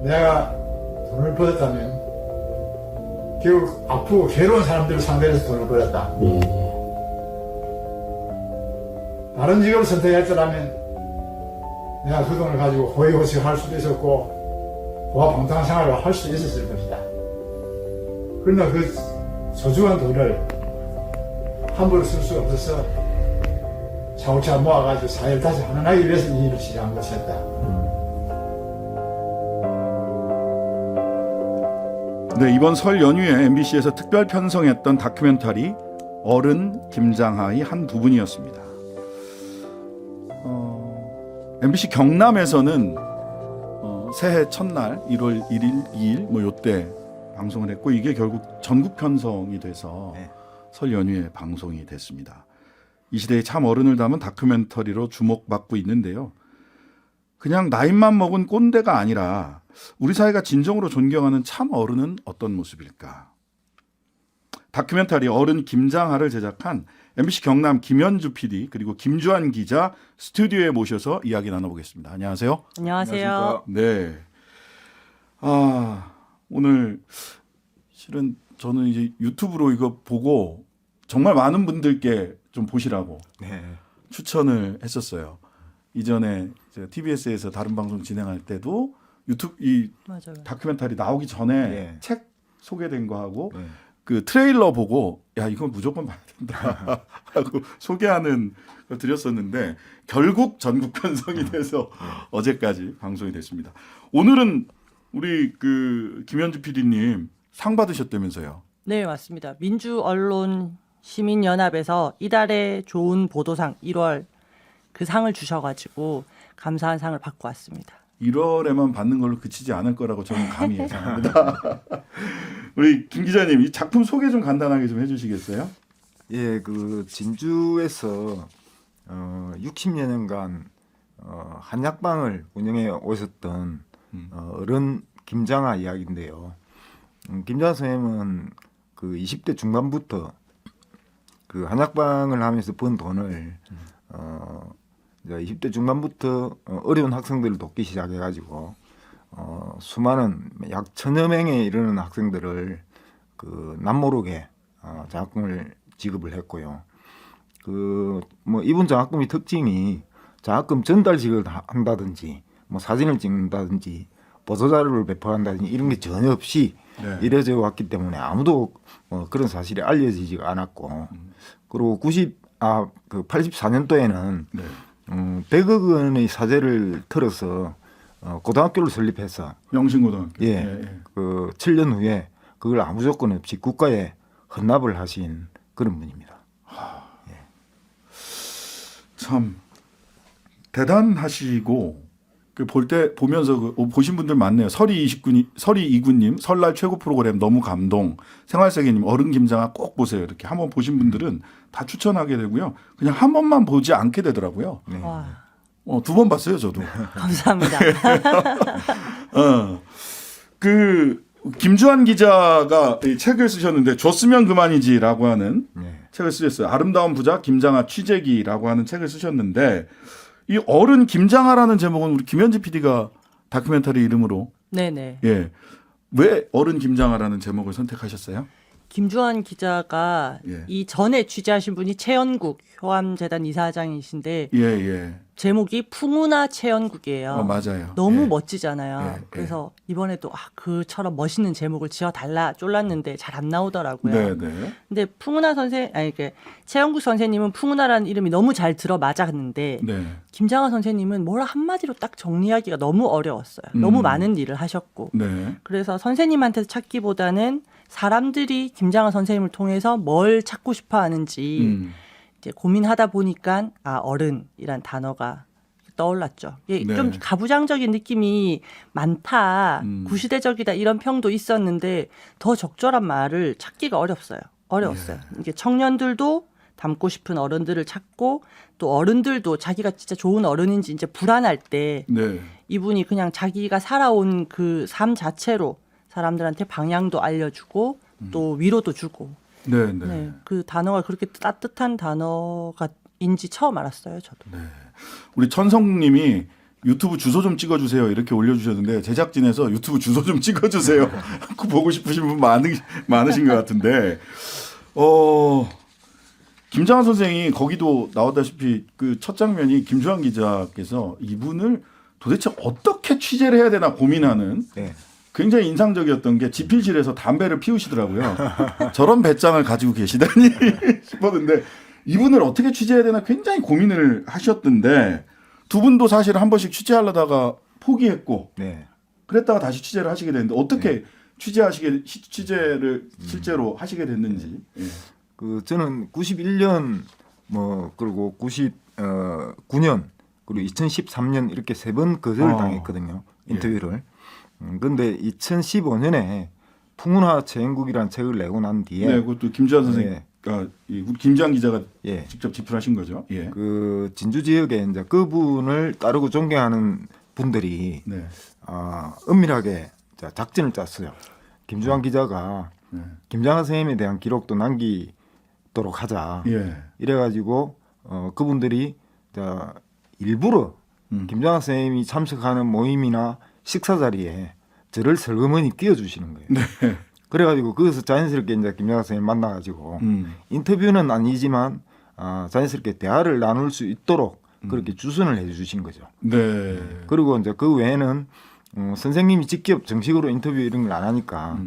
내가 돈을 벌었다면 결국 아프고 괴로운 사람들을 상대로 해서 돈을 벌었다. 다른 직업을 선택했더라면 내가 그 돈을 가지고 호의호식 할 수도 있었고 고아방탕 생활을 할 수 있었을 것이다. 그러나 그 소중한 돈을 함부로 쓸 수가 없어서 차곡차곡 모아가지고 사회를 다시 환원하기 위해서 이 일을 시작한 것이었다. 네, 이번 설 연휴에 MBC에서 특별 편성했던 다큐멘터리 어른 김장하의 한 부분이었습니다. MBC 경남에서는 새해 첫날 1월 1일, 2일 뭐 요때 방송을 했고 이게 결국 전국 편성이 돼서 설 연휴에 방송이 됐습니다. 이 시대의 참 어른을 담은 다큐멘터리로 주목받고 있는데요. 그냥 나이만 먹은 꼰대가 아니라 우리 사회가 진정으로 존경하는 참 어른은 어떤 모습일까? 다큐멘터리 어른 김장하를 제작한 MBC 경남 김현주 PD 그리고 김주한 기자 스튜디오에 모셔서 이야기 나눠보겠습니다. 안녕하세요. 안녕하세요. 네. 오늘 실은 저는 이제 유튜브로 이거 보고 정말 많은 분들께 좀 보시라고 추천을 했었어요. 이전에 제가 TBS에서 다른 방송 진행할 때도 유튜브 이 맞아요. 다큐멘터리 나오기 전에 책 소개된 거 하고 그 트레일러 보고 야 이건 무조건 봐야 된다 하고 소개하는 걸 드렸었는데 결국 전국 편성이 돼서 어제까지 방송이 됐습니다. 오늘은 우리 그 김현주 PD님 상 받으셨다면서요? 네, 맞습니다. 민주언론시민연합에서 이달의 좋은 보도상 1월 그 상을 주셔가지고 감사한 상을 받고 왔습니다. 1월에만 받는 걸로 그치지 않을 거라고 저는 감히 예상합니다. 우리 김 기자님 이 작품 소개 좀 간단하게 좀 해주시겠어요? 예, 그 진주에서 60여년간 한약방을 운영해 오셨던 어른 김장하 이야기인데요. 김장하 선생님은 그 20대 중반부터 그 한약방을 하면서 번 돈을 20대 중반부터 어려운 학생들을 돕기 시작해가지고 수많은 약 1000여 명에 이르는 학생들을 그 남모르게 장학금을 지급을 했고요. 그 뭐 이분 장학금의 특징이 장학금 전달식을 한다든지 뭐 사진을 찍는다든지 보도자료를 배포한다든지 이런 게 전혀 없이 이뤄져 왔기 때문에 아무도 그런 사실이 알려지지가 않았고 그리고 84년도에는 100억 원의 사재를 털어서 고등학교를 설립해서 명신고등학교. 그 7년 후에 그걸 아무 조건 없이 국가에 헌납을 하신 그런 분입니다. 참 대단하시고 그 보면서 보신 분들 많네요. 서리2구님 설날 최고 프로그램 너무 감동. 생활세계님 어른 김장하 꼭 보세요. 이렇게 한번 보신 분들은 다 추천하게 되고요. 그냥 한 번만 보지 않게 되더라고요. 와, 2번 봤어요, 저도. 감사합니다. 그 김주한 기자가 이 책을 쓰셨는데 줬으면 그만이지라고 하는 책을 쓰셨어요. 아름다운 부자 김장하 취재기라고 하는 책을 쓰셨는데 이 어른 김장하라는 제목은 우리 김현지 PD가 다큐멘터리 이름으로 네네. 왜 어른 김장하라는 제목을 선택하셨어요? 김주한 기자가 이 전에 취재하신 분이 최연국 효암재단 이사장이신데 제목이 풍우나 최연국이에요. 맞아요. 너무 멋지잖아요. 그래서 이번에도 그처럼 멋있는 제목을 지어달라 쫄랐는데 잘 안 나오더라고요. 근데 풍우나 최연국 선생님은 풍우나라는 이름이 너무 잘 들어맞았는데 김장하 선생님은 뭘 한마디로 딱 정리하기가 너무 어려웠어요. 너무 많은 일을 하셨고. 그래서 선생님한테 찾기보다는 사람들이 김장하 선생님을 통해서 뭘 찾고 싶어 하는지 이제 고민하다 보니까 어른이란 단어가 떠올랐죠. 좀 가부장적인 느낌이 많다, 구시대적이다 이런 평도 있었는데 더 적절한 말을 찾기가 어려웠어요. 이게 청년들도 닮고 싶은 어른들을 찾고 또 어른들도 자기가 진짜 좋은 어른인지 이제 불안할 때 이분이 그냥 자기가 살아온 그 삶 자체로 사람들한테 방향도 알려주고 또 위로도 주고 그 단어가 그렇게 따뜻한 단어가인지 처음 알았어요. 저도. 우리 천성님이 유튜브 주소 좀 찍어주세요 이렇게 올려주셨는데 제작진에서 유튜브 주소 좀 찍어주세요. 그 보고 싶으신 분 많으신 것 같은데 김장한 선생이 거기도 나왔다시피 그 첫 장면이 김주환 기자께서 이분을 도대체 어떻게 취재를 해야 되나 고민하는 네. 굉장히 인상적이었던 게 집필실에서 담배를 피우시더라고요. 저런 배짱을 가지고 계시다니 싶었는데 이분을 어떻게 취재해야 되나 굉장히 고민을 하셨던데 두 분도 사실 한 번씩 취재하려다가 포기했고 네. 그랬다가 다시 취재를 하시게 됐는데 어떻게 취재를 실제로 하시게 됐는지. 예. 그 저는 91년 뭐 그리고 99년 그리고 2013년 이렇게 3번 거절을 당했거든요. 인터뷰를. 그런데 2015년에 풍운하 최행국이라는 책을 내고 난 뒤에 네, 그것도 김주환 선생님, 김주환 기자가 예. 직접 집필하신 거죠. 예. 그 진주 지역에 이제 그분을 따르고 존경하는 분들이 네. 은밀하게 작전을 짰어요. 김주환 기자가 네. 김장한 선생님에 대한 기록도 남기도록 하자. 예. 이래가지고 그분들이 일부러 김장한 선생님이 참석하는 모임이나 식사 자리에 저를 설거머니 끼워주시는 거예요. 네. 그래가지고 거기서 자연스럽게 이제 김장한 선생님 만나가지고 인터뷰는 아니지만 자연스럽게 대화를 나눌 수 있도록 그렇게 주선을 해주신 거죠. 네. 그리고 이제 그 외에는 선생님이 직접 정식으로 인터뷰 이런 걸 안 하니까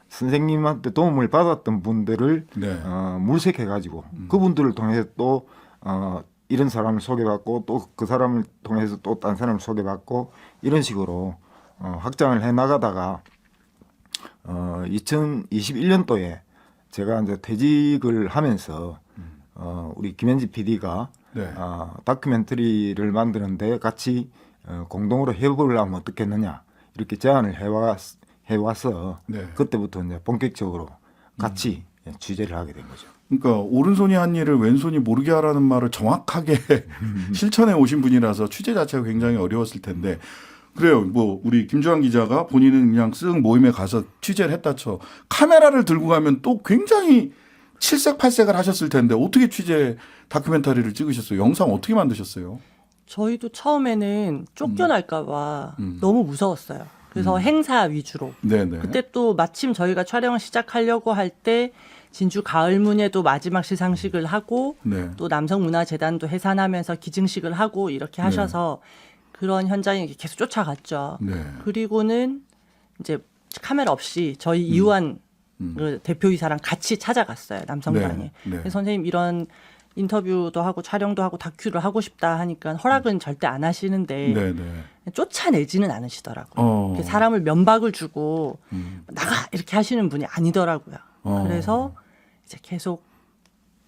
선생님한테 도움을 받았던 분들을 네. 물색해가지고 그분들을 통해서 또 이런 사람을 소개받고 또 그 사람을 통해서 또 딴 사람을 소개받고 이런 식으로 확장을 해 나가다가 2021년도에 제가 이제 퇴직을 하면서 우리 김현지 PD가 네. 다큐멘터리를 만드는데 같이 공동으로 해보려면 하면 어떻겠느냐 이렇게 제안을 해와서 네. 그때부터 이제 본격적으로 같이 취재를 하게 된 거죠. 그러니까 오른손이 한 일을 왼손이 모르게 하라는 말을 정확하게 실천해 오신 분이라서 취재 자체가 굉장히 어려웠을 텐데 그래요. 뭐 우리 김주환 기자가 본인은 그냥 쓱 모임에 가서 취재를 했다 쳐 카메라를 들고 가면 또 굉장히 칠색팔색을 하셨을 텐데 어떻게 취재 다큐멘터리를 찍으셨어요? 영상 어떻게 만드셨어요? 저희도 처음에는 쫓겨날까봐 너무 무서웠어요. 그래서 행사 위주로. 네네. 그때 또 마침 저희가 촬영을 시작하려고 할 때 진주 가을문예도 마지막 시상식을 하고 네. 또 남성문화재단도 해산하면서 기증식을 하고 이렇게 하셔서 그런 현장에 계속 쫓아갔죠. 네. 그리고는 이제 카메라 없이 저희 이우한 그 대표이사랑 같이 찾아갔어요. 남성당에. 네. 네. 그래서 선생님 이런 인터뷰도 하고 촬영도 하고 다큐를 하고 싶다 하니까 허락은 절대 안 하시는데 네네. 쫓아내지는 않으시더라고요. 사람을 면박을 주고 나가 이렇게 하시는 분이 아니더라고요. 그래서 이제 계속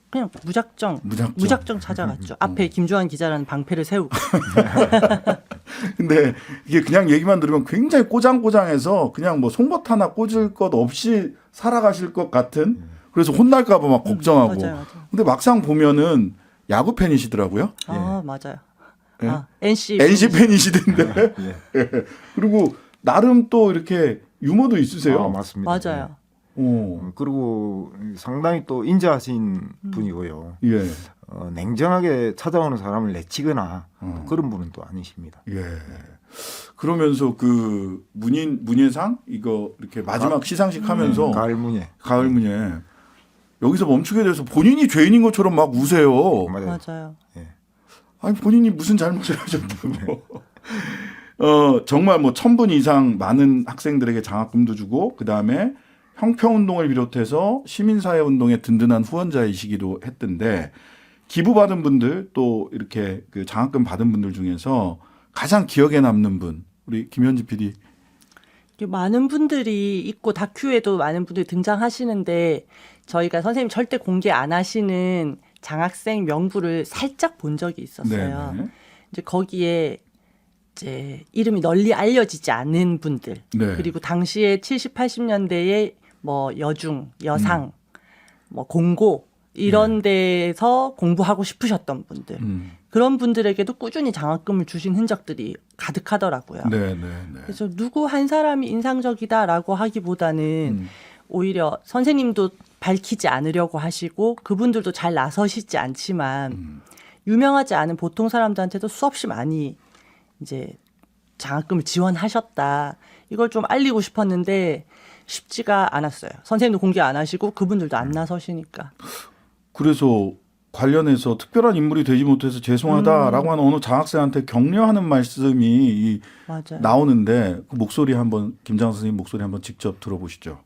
그냥 무작정 찾아갔죠. 앞에 김주환 기자라는 방패를 세우고. 근데 이게 그냥 얘기만 들으면 굉장히 꼬장꼬장해서 그냥 뭐 송곳 하나 꽂을 것 없이 살아가실 것 같은 그래서 혼날까 봐 막 걱정하고. 맞아요. 근데 막상 보면은 야구 팬이시더라고요. 맞아요. 예? NC 팬이시던데. 예. 그리고 나름 또 이렇게 유머도 있으세요. 맞습니다. 맞아요. 그리고 상당히 또 인자하신 분이고요. 예. 냉정하게 찾아오는 사람을 내치거나 또 그런 분은 또 아니십니다. 예. 그러면서 그 문예상 이거 이렇게 마지막 시상식 하면서 가을문예. 여기서 멈추게 돼서 본인이 죄인인 것처럼 막 우세요. 맞아요. 아니 본인이 무슨 잘못을 하셨다고. 정말 뭐 1,000분 이상 많은 학생들에게 장학금도 주고 그다음에 형평운동을 비롯해서 시민사회운동의 든든한 후원자이시기도 했던데 기부받은 분들 또 이렇게 그 장학금 받은 분들 중에서 가장 기억에 남는 분 우리 김현지 PD. 많은 분들이 있고 다큐에도 많은 분들이 등장하시는데 저희가 선생님 절대 공개 안 하시는 장학생 명부를 살짝 본 적이 있었어요. 네네. 이제 거기에 이제 이름이 널리 알려지지 않은 분들 네. 그리고 당시에 70, 80년대에 뭐 여중, 여상, 뭐 공고 이런 데서 공부하고 싶으셨던 분들 그런 분들에게도 꾸준히 장학금을 주신 흔적들이 가득하더라고요. 그래서 누구 한 사람이 인상적이다라고 하기보다는 오히려 선생님도 밝히지 않으려고 하시고 그분들도 잘 나서시지 않지만 유명하지 않은 보통 사람들한테도 수없이 많이 이제 장학금을 지원하셨다. 이걸 좀 알리고 싶었는데 쉽지가 않았어요. 선생님도 공개 안 하시고 그분들도 안 나서시니까. 그래서 관련해서 특별한 인물이 되지 못해서 죄송하다라고 하는 어느 장학생한테 격려하는 말씀이 맞아요. 나오는데 그 목소리 한번 김장학 선생님 목소리 한번 직접 들어보시죠.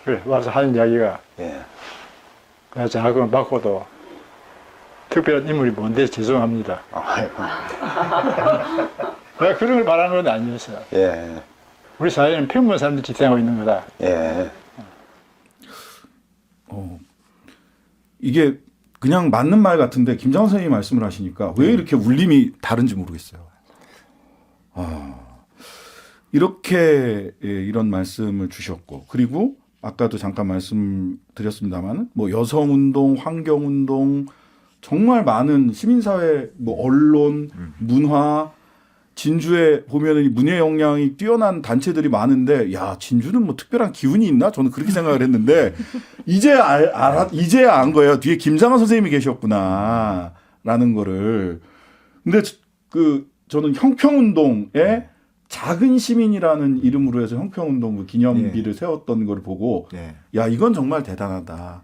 그래 와서 하는 이야기가 예. 그냥 장학금을 받고도 특별한 인물이 뭔데 죄송합니다. 아이고. 내가 그런 걸 말하는 건 아니었어요. 예. 우리 사회는 평범한 사람들이 지탱하고 있는 거다. 예. 이게 그냥 맞는 말 같은데 김장학 선생님이 말씀을 하시니까 왜 이렇게 울림이 다른지 모르겠어요. 이렇게 이런 말씀을 주셨고 그리고 아까도 잠깐 말씀드렸습니다만 뭐 여성운동, 환경운동 정말 많은 시민사회, 뭐 언론, 문화 진주에 보면은 문예 역량이 뛰어난 단체들이 많은데 야 진주는 뭐 특별한 기운이 있나 저는 그렇게 생각을 했는데 이제야 안 거예요. 뒤에 김장하 선생님이 계셨구나라는 거를. 근데 저는 형평운동에 작은 시민이라는 이름으로 해서 형평운동 그 기념비를 세웠던 걸 보고 야 이건 정말 대단하다.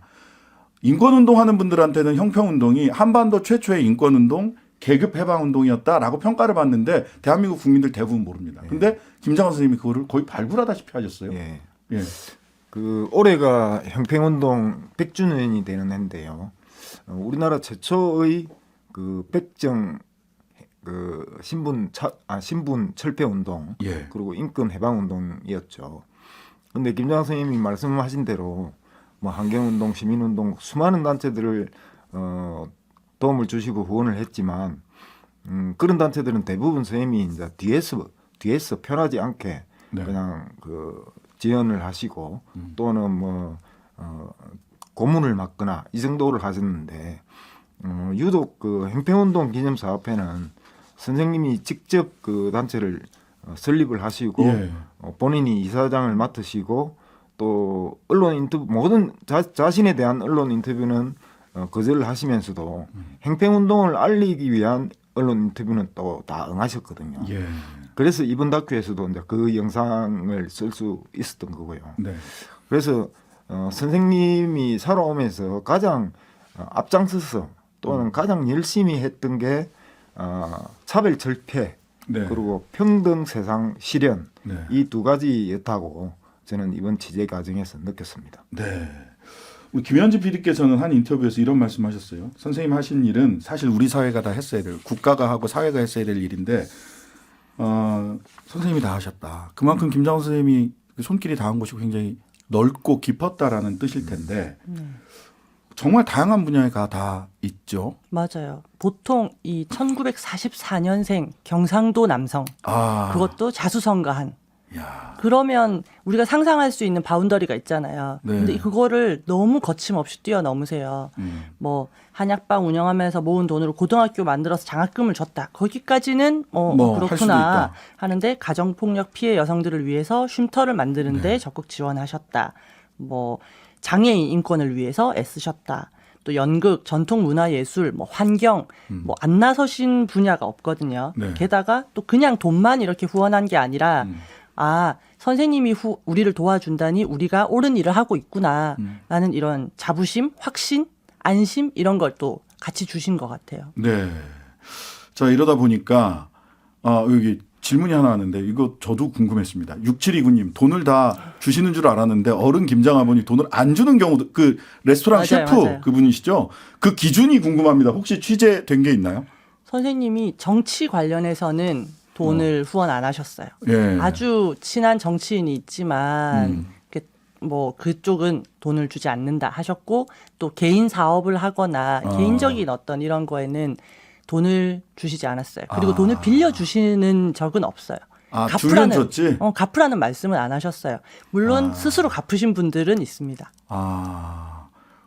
인권운동 하는 분들한테는 형평운동이 한반도 최초의 인권운동 계급 해방 운동이었다라고 평가를 받는데 대한민국 국민들 대부분 모릅니다. 근데 김장하 선생님이 그거를 거의 발굴하다시피 하셨어요. 예. 예. 그 올해가 형평운동 100주년이 되는 해인데요. 우리나라 최초의 그 백정 그 신분 철폐 운동 예. 그리고 인권 해방 운동이었죠. 근데 김장하 선생님이 말씀하신 대로 뭐 환경운동, 시민운동 수많은 단체들을 도움을 주시고 후원을 했지만 그런 단체들은 대부분 선생님이 이제 뒤에서 편하지 않게 네. 그냥 그 지원을 하시고 또는 뭐 고문을 맡거나 이 정도를 하셨는데 유독 그 형평운동 기념사업회는 선생님이 직접 그 단체를 설립을 하시고 예. 본인이 이사장을 맡으시고 또 언론 인터뷰 모든 자신에 대한 언론 인터뷰는 거절을 하시면서도 형평운동을 알리기 위한 언론 인터뷰는 또 다 응하셨거든요. 예. 그래서 이번 다큐에서도 이제 그 영상을 쓸 수 있었던 거고요. 네. 그래서 선생님이 살아오면서 가장 앞장서서 또는 가장 열심히 했던 게 차별 절폐 네. 그리고 평등 세상 실현 네. 이 두 가지였다고 저는 이번 취재 과정에서 느꼈습니다. 네. 우리 김현지 PD께서는 한 인터뷰에서 이런 말씀하셨어요. 선생님 하신 일은 사실 우리 사회가 다 했어야 될, 국가가 하고 사회가 했어야 될 일인데 선생님이 다 하셨다. 그만큼 김장훈 선생님이 손길이 닿은 곳이 굉장히 넓고 깊었다라는 뜻일 텐데 정말 다양한 분야가 다 있죠. 맞아요. 보통 이 1944년생 경상도 남성 그것도 자수성가한 야. 그러면 우리가 상상할 수 있는 바운더리가 있잖아요. 네. 근데 그거를 너무 거침없이 뛰어넘으세요. 뭐 한약방 운영하면서 모은 돈으로 고등학교 만들어서 장학금을 줬다. 거기까지는 할 수도 그렇구나 있다. 하는데 가정폭력 피해 여성들을 위해서 쉼터를 만드는데 적극 지원하셨다. 뭐 장애인 인권을 위해서 애쓰셨다. 또 연극, 전통문화예술, 뭐 환경, 뭐 안 나서신 분야가 없거든요. 네. 게다가 또 그냥 돈만 이렇게 후원한 게 아니라 선생님이 우리를 도와준다니 우리가 옳은 일을 하고 있구나라는 이런 자부심, 확신, 안심 이런 걸 또 같이 주신 것 같아요. 네. 자, 이러다 보니까 여기 질문이 하나 왔는데 이거 저도 궁금했습니다. 6729님 돈을 다 주시는 줄 알았는데 어른 김장아버니 돈을 안 주는 경우도 그 레스토랑 셰프 맞아요. 그분이시죠? 그 기준이 궁금합니다. 혹시 취재된 게 있나요? 선생님이 정치 관련해서는 돈을 후원 안 하셨어요. 예. 아주 친한 정치인이 있지만 뭐 그쪽은 돈을 주지 않는다 하셨고 또 개인 사업을 하거나 개인적인 어떤 이런 거에는 돈을 주시지 않았어요. 그리고 돈을 빌려 주시는 적은 없어요. 주면 줬지? 갚으라는 말씀은 안 하셨어요. 물론 스스로 갚으신 분들은 있습니다.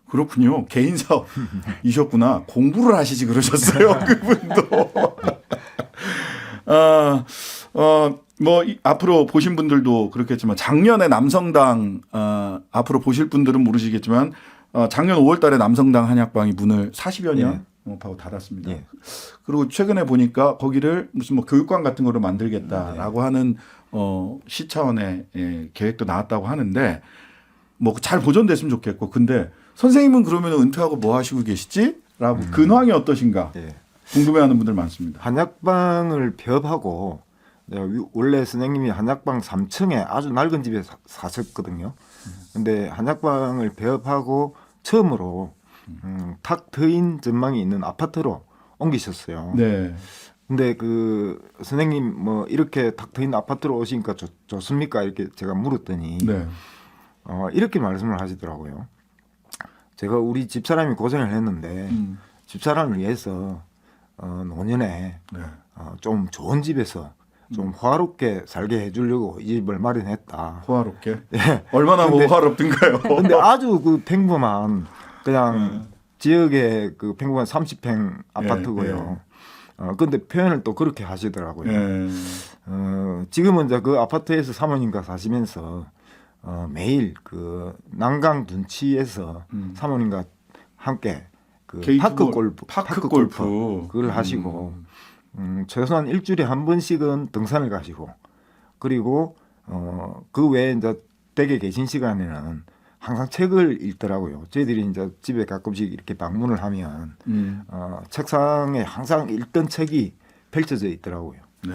그렇군요. 개인 사업이셨구나. 공부를 하시지 그러셨어요. 그분도. 앞으로 보신 분들도 그렇겠지만 작년에 남성당 앞으로 보실 분들은 모르시겠지만 작년 5월 달에 남성당 한약방이 문을 40여 년 영업하고 닫았습니다. 예. 그리고 최근에 보니까 거기를 무슨 뭐 교육관 같은 거를 만들겠다라고 하는 시 차원의 계획도 나왔다고 하는데 뭐 잘 보존됐으면 좋겠고 근데 선생님은 그러면 은퇴하고 뭐 하시고 계시지? 라고 근황이 어떠신가 예. 궁금해하는 분들 많습니다. 한약방을 폐업하고 내가 원래 선생님이 한약방 3층에 아주 낡은 집에 사셨거든요. 근데 한약방을 폐업하고 처음으로 탁 트인 전망이 있는 아파트로 옮기셨어요. 네. 근데 그 선생님 뭐 이렇게 탁 트인 아파트로 오시니까 좋습니까? 이렇게 제가 물었더니 네. 이렇게 말씀을 하시더라고요. 제가 우리 집사람이 고생을 했는데 집사람을 위해서 노년에 네. 좀 좋은 집에서 좀 호화롭게 살게 해주려고 이 집을 마련했다. 호화롭게. 예. 얼마나 근데- 호화롭든가요? 근데 아주 그 평범한 그냥 지역의 그 평범한 30평 아파트고요. 근데 표현을 또 그렇게 하시더라고요. 예. 지금은 이제 그 아파트에서 사모님과 사시면서 매일 그 난강 둔치에서 사모님과 함께 그 파크 골프 그걸 하시고 최소한 일주일에 한 번씩은 등산을 가시고 그리고 그 외에 이제 댁에 계신 시간에는 항상 책을 읽더라고요. 저희들이 이제 집에 가끔씩 이렇게 방문을 하면 책상에 항상 읽던 책이 펼쳐져 있더라고요. 네.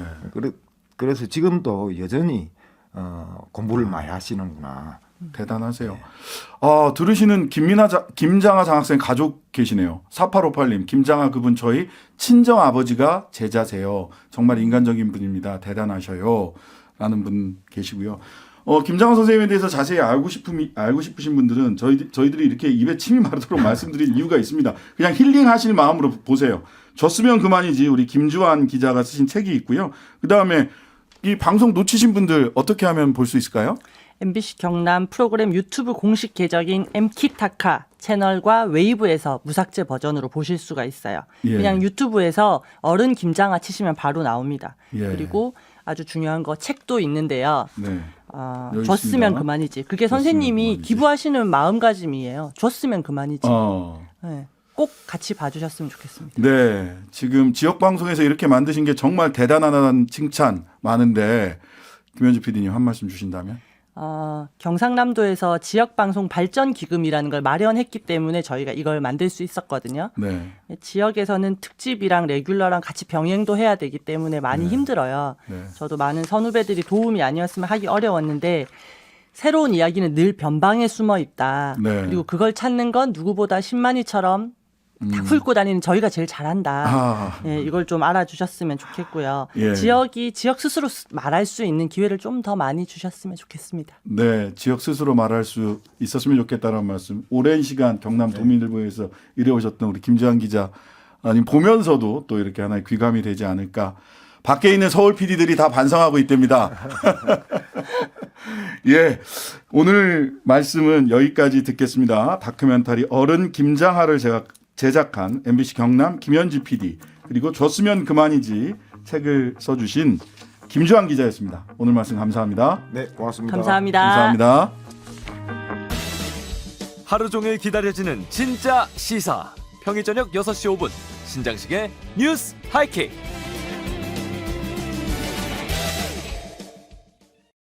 그래서 지금도 여전히 공부를 많이 하시는구나. 대단하세요. 들으시는 김장하 장학생 가족 계시네요. 4858님, 김장하 그분 저희 친정 아버지가 제자세요. 정말 인간적인 분입니다. 대단하셔요. 라는 분 계시고요. 김장하 선생님에 대해서 자세히 알고 싶으신 분들은 저희들이 이렇게 입에 침이 마르도록 말씀드릴 이유가 있습니다. 그냥 힐링하실 마음으로 보세요. 졌으면 그만이지 우리 김주환 기자가 쓰신 책이 있고요. 그다음에 이 방송 놓치신 분들 어떻게 하면 볼 수 있을까요? MBC 경남 프로그램 유튜브 공식 계정인 엠키타카 채널과 웨이브에서 무삭제 버전으로 보실 수가 있어요. 예. 그냥 유튜브에서 어른 김장하 치시면 바로 나옵니다. 예. 그리고 아주 중요한 거 책도 있는데요. 네. 여기 줬으면 있습니다. 그만이지. 그게 선생님이 그만이지. 기부하시는 마음가짐이에요. 줬으면 그만이지. 네. 꼭 같이 봐주셨으면 좋겠습니다. 네. 지금 지역 방송에서 이렇게 만드신 게 정말 대단하다는 칭찬 많은데 김현주 PD님 한 말씀 주신다면? 경상남도에서 지역방송 발전기금이라는 걸 마련했기 때문에 저희가 이걸 만들 수 있었거든요. 네. 지역에서는 특집이랑 레귤러랑 같이 병행도 해야 되기 때문에 많이 힘들어요. 네. 저도 많은 선후배들이 도움이 아니었으면 하기 어려웠는데 새로운 이야기는 늘 변방에 숨어 있다. 네. 그리고 그걸 찾는 건 누구보다 신만이처럼 다 훑고 다니는 저희가 제일 잘한다. 예, 이걸 좀 알아주셨으면 좋겠고요. 예. 지역 스스로 말할 수 있는 기회를 좀 더 많이 주셨으면 좋겠습니다. 네. 지역 스스로 말할 수 있었으면 좋겠다는 말씀. 오랜 시간 경남 도민일보에서 일해오셨던 우리 김주환 기자 아니 보면서도 또 이렇게 하나의 귀감이 되지 않을까. 밖에 있는 서울 PD들이 다 반성하고 있답니다. 예, 오늘 말씀은 여기까지 듣겠습니다. 다큐멘터리 어른 김장하를 제가 제작한 MBC 경남 김현지 PD 그리고 줬으면 그만이지 책을 써주신 김주환 기자였습니다. 오늘 말씀 감사합니다. 네, 고맙습니다. 감사합니다. 감사합니다. 하루 종일 기다려지는 진짜 시사. 평일 저녁 6시 5분 신장식의 뉴스 하이킥.